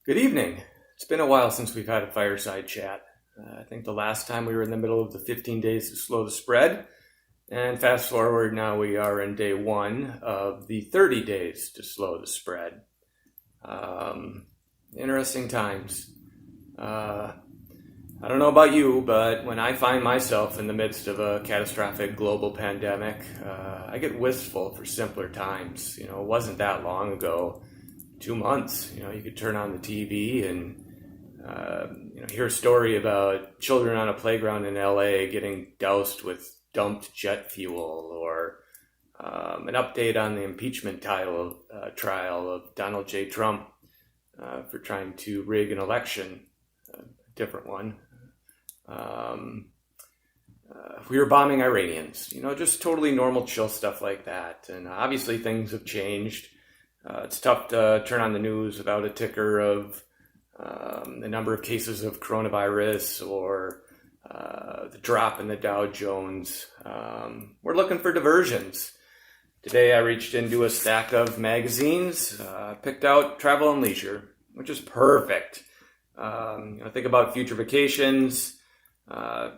Good evening. It's been a while since we've had a fireside chat. I think the last time we were in the middle of the 15 days to slow the spread. And fast forward, now we are in day one of the 30 days to slow the spread. Interesting times. I don't know about you, but when I find myself in the midst of a catastrophic global pandemic, I get wistful for simpler times. It wasn't that long ago, 2 months, you could turn on the TV and hear a story about children on a playground in LA getting doused with dumped jet fuel, or an update on the impeachment trial of Donald J. Trump for trying to rig an election, a different one. We were bombing Iranians, just totally normal, chill stuff like that. And obviously things have changed. It's tough to turn on the news without a ticker of the number of cases of coronavirus or the drop in the Dow Jones. We're looking for diversions. Today I reached into a stack of magazines, picked out Travel and Leisure, which is perfect. Think about future vacations,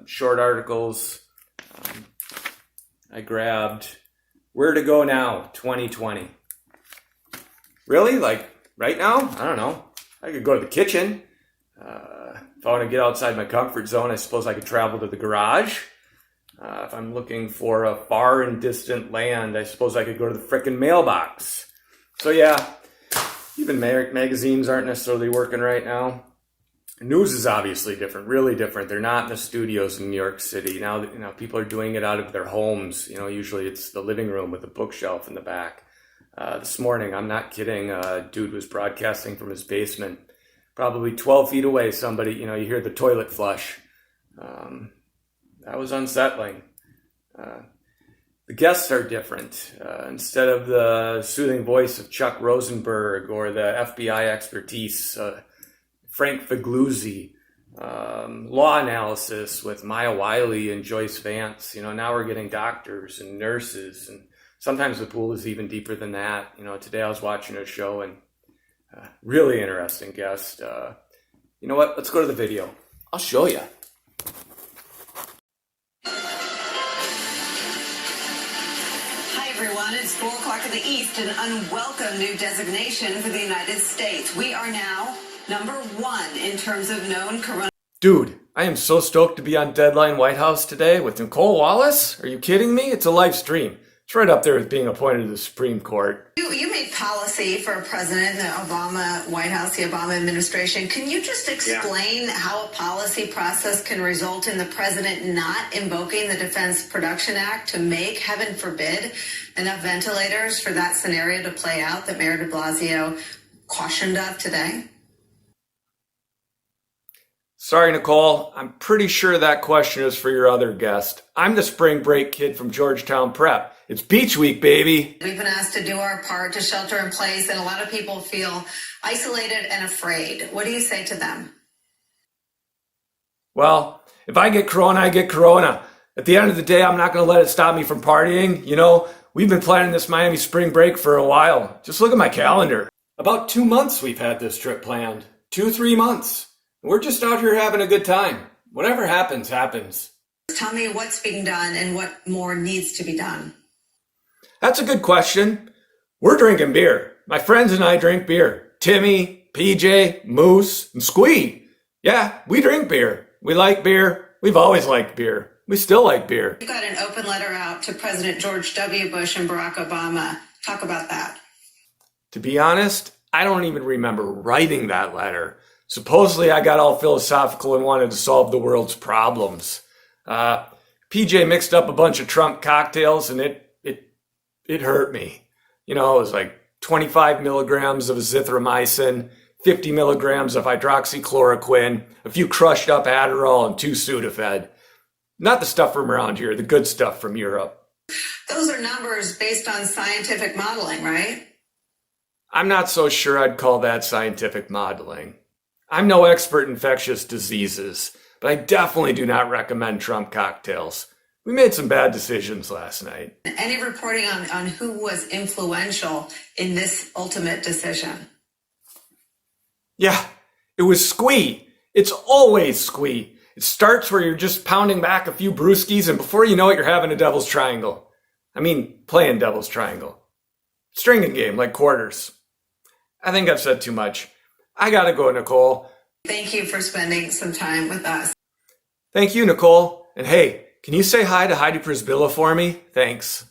short articles. I grabbed Where to Go Now 2020. Really? Like right now? I don't know. I could go to the kitchen. If I want to get outside my comfort zone, I suppose I could travel to the garage. If I'm looking for a far and distant land, I suppose I could go to the frickin' mailbox. So yeah, even magazines aren't necessarily working right now. News is obviously different, really different. They're not in the studios in New York City. Now people are doing it out of their homes. Usually it's the living room with a bookshelf in the back. This morning, I'm not kidding, a dude was broadcasting from his basement, probably 12 feet away. Somebody, you hear the toilet flush. That was unsettling. The guests are different. Instead of the soothing voice of Chuck Rosenberg or the FBI expertise, Frank Figluzzi, law analysis with Maya Wiley and Joyce Vance. Now we're getting doctors and nurses, and sometimes the pool is even deeper than that. Today I was watching a show and really interesting guest. You know what? Let's go to the video. I'll show you. Hi everyone, it's 4 o'clock in the East, an unwelcome new designation for the United States. We are now number 1 in terms of known coronavirus. Dude, I am so stoked to be on Deadline Whitehouse today with Nicole Wallace. Are you kidding me? It's a live stream. It's right up there with being appointed to the Supreme Court. You made policy for President, the Obama White House, the Obama administration. Can you just explain how a policy process can result in the president not invoking the Defense Production Act to make, heaven forbid, enough ventilators for that scenario to play out that Mayor de Blasio cautioned of today? Sorry, Nicole. I'm pretty sure that question is for your other guest. I'm the spring break kid from Georgetown Prep. It's beach week, baby. We've been asked to do our part to shelter in place, and a lot of people feel isolated and afraid. What do you say to them? Well, if I get corona, I get corona. At the end of the day, I'm not going to let it stop me from partying. We've been planning this Miami spring break for a while. Just look at my calendar. About 2 months we've had this trip planned. 2-3 months. We're just out here having a good time. Whatever happens, happens. Tell me what's being done and what more needs to be done. That's a good question. We're drinking beer. My friends and I drink beer. Timmy, PJ, Moose, and Squee. Yeah, we drink beer. We like beer. We've always liked beer. We still like beer. You got an open letter out to President George W. Bush and Barack Obama. Talk about that. To be honest, I don't even remember writing that letter. Supposedly I got all philosophical and wanted to solve the world's problems. PJ mixed up a bunch of Trump cocktails and it hurt me. It was like 25 milligrams of azithromycin, 50 milligrams of hydroxychloroquine, a few crushed up Adderall, and 2 Sudafed. Not the stuff from around here, the good stuff from Europe. Those are numbers based on scientific modeling, right? I'm not so sure I'd call that scientific modeling. I'm no expert in infectious diseases, but I definitely do not recommend Trump cocktails. We made some bad decisions last night. Any reporting on who was influential in this ultimate decision? Yeah, It was squee. It's always squee. It starts where you're just pounding back a few brewskis, and before you know it, you're having a devil's triangle. I mean, playing devil's triangle. Stringing game, like quarters. I think I've said too much. I gotta go, Nicole. Thank you for spending some time with us. Thank you, Nicole. And hey, can you say hi to Heidi Prisbilla for me? Thanks.